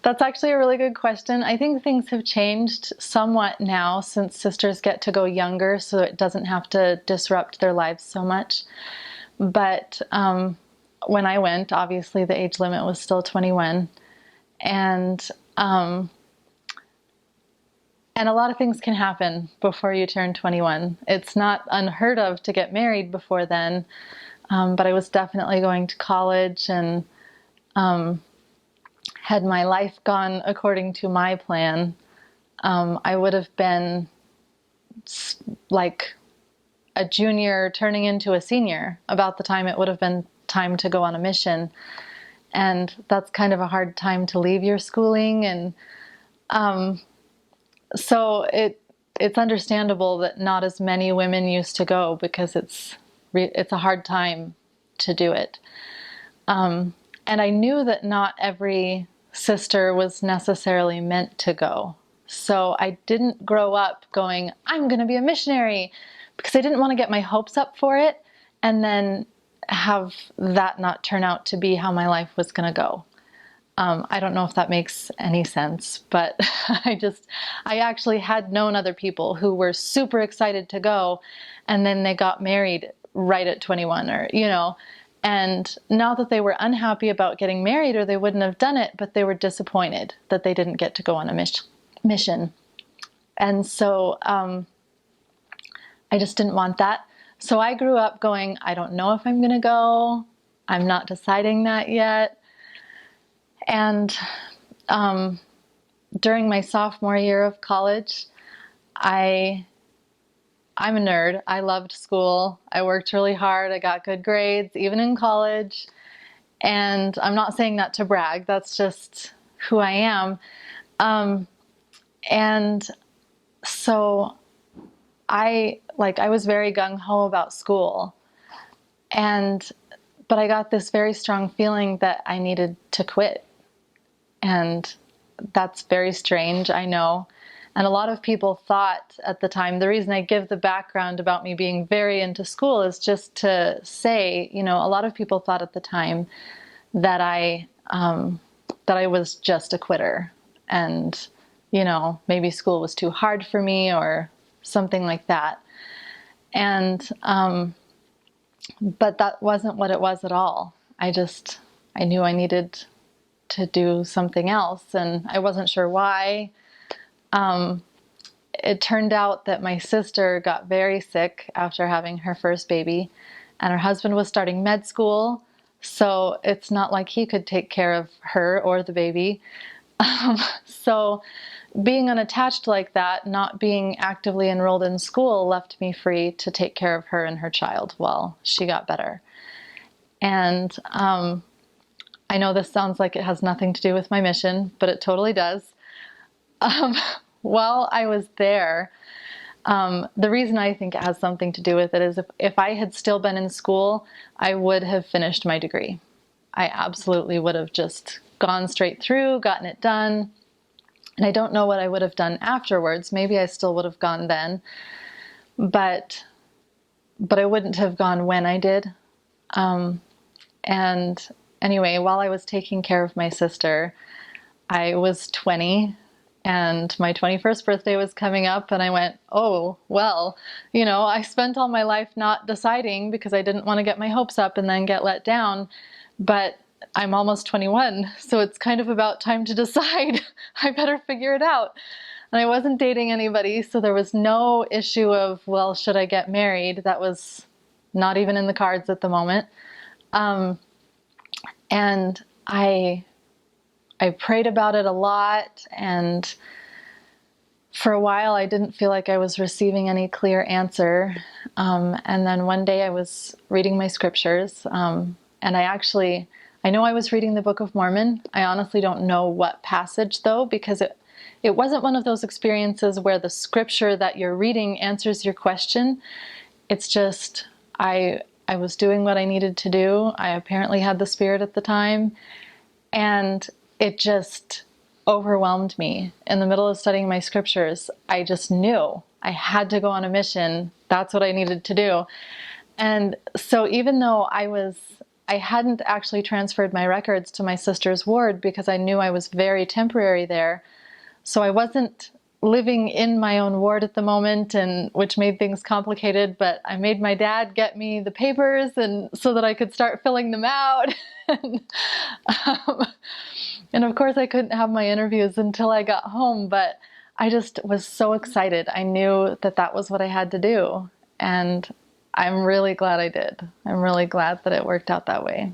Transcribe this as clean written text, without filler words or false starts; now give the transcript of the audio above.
That's actually a really good question. I think things have changed somewhat now since sisters get to go younger, so it doesn't have to disrupt their lives so much. But when I went, obviously the age limit was still 21, and um, and a lot of things can happen before you turn 21. It's not unheard of to get married before then, but I was definitely going to college and had my life gone according to my plan, I would have been like a junior turning into a senior about the time it would have been time to go on a mission. And that's kind of a hard time to leave your schooling. And so it's understandable that not as many women used to go because it's a hard time to do it. And I knew that not every sister was necessarily meant to go. So I didn't grow up going, I'm going to be a missionary, because I didn't want to get my hopes up for it and then have that not turn out to be how my life was going to go. I don't know if that makes any sense, but I actually had known other people who were super excited to go, and then they got married right at 21, or, and not that they were unhappy about getting married or they wouldn't have done it, but they were disappointed that they didn't get to go on a mission. And so I just didn't want that. So I grew up going, I don't know if I'm going to go. I'm not deciding that yet. And during my sophomore year of college, I'm a nerd. I loved school. I worked really hard. I got good grades, even in college. And I'm not saying that to brag. That's just who I am. And so I was very gung-ho about school. But I got this very strong feeling that I needed to quit. And that's very strange, I know. And a lot of people thought at the time, the reason I give the background about me being very into school is just to say, a lot of people thought at the time that I was just a quitter, and, maybe school was too hard for me or something like that. And, but that wasn't what it was at all. I knew I needed to do something else, and I wasn't sure why. It turned out that my sister got very sick after having her first baby, and her husband was starting med school, so it's not like he could take care of her or the baby. So being unattached like that, not being actively enrolled in school, left me free to take care of her and her child while she got better. And I know this sounds like it has nothing to do with my mission, but it totally does. While I was there, the reason I think it has something to do with it is if I had still been in school, I would have finished my degree. I absolutely would have just gone straight through, gotten it done. And I don't know what I would have done afterwards. Maybe I still would have gone then, but I wouldn't have gone when I did. And anyway, while I was taking care of my sister, I was 20 and my 21st birthday was coming up, and I went, oh, well, I spent all my life not deciding because I didn't want to get my hopes up and then get let down, but I'm almost 21, so it's kind of about time to decide. I better figure it out. And I wasn't dating anybody, so there was no issue of, well, should I get married? That was not even in the cards at the moment. And I prayed about it a lot, and for a while I didn't feel like I was receiving any clear answer. And then one day I was reading my scriptures, and I know I was reading the Book of Mormon. I honestly don't know what passage though, because it wasn't one of those experiences where the scripture that you're reading answers your question. It's just, I was doing what I needed to do. I apparently had the Spirit at the time, and it just overwhelmed me. In the middle of studying my scriptures, I just knew I had to go on a mission. That's what I needed to do. And so even though I was I hadn't actually transferred my records to my sister's ward because I knew I was very temporary there. So I wasn't living in my own ward at the moment, and which made things complicated, but I made my dad get me the papers and so that I could start filling them out. and, um, and of course I couldn't have my interviews until I got home, but I just was so excited. I knew that that was what I had to do, and I'm really glad I did. I'm really glad that it worked out that way.